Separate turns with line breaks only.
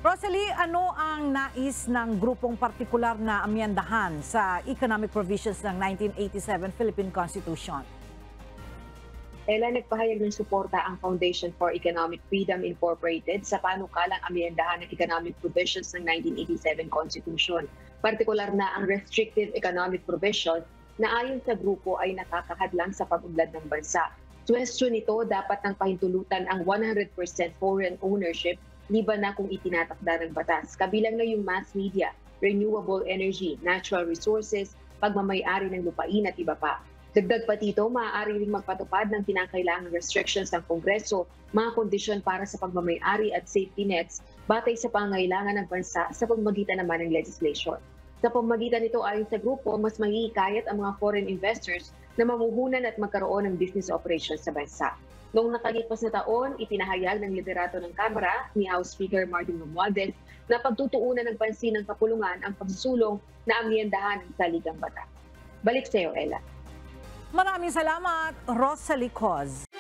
Rosalie, ano ang nais ng grupong partikular na amyendahan sa economic provisions ng 1987 Philippine Constitution?
Ella, nagpahayag ng suporta ang Foundation for Economic Freedom Incorporated sa panukalang amyendahan ng economic provisions ng 1987 Constitution. Partikular na ang restrictive economic provision na ayon sa grupo ay nakakahadlang sa pag-unlad ng bansa. Question nito, dapat ng pahintulutan ang 100% foreign ownership liban na kung itinatakda ng batas. Kabilang na yung mass media, renewable energy, natural resources, pagmamay-ari ng lupain at iba pa. Dagdag pa dito, maaari ring magpatupad ng kinakailangang restrictions ng Kongreso, mga kondisyon para sa pagmamay-ari at safety nets batay sa pangangailangan ng bansa sa pamamagitan naman ng legislation. Sa pamamagitan nito, ayon sa grupo, mas mahihikayat ang mga foreign investors na mamuhunan at magkaroon ng business operations sa bansa. Noong nakalipas na taon, ipinahayag ng liderato ng Kamara ni House Speaker Martin Romualdez na pagtutuunan ng pansin ng kapulungan ang pagsusulong na amyendahan ng saligang batas. Balik sa iyo, Ella.
Maraming salamat, Rosalie Coz.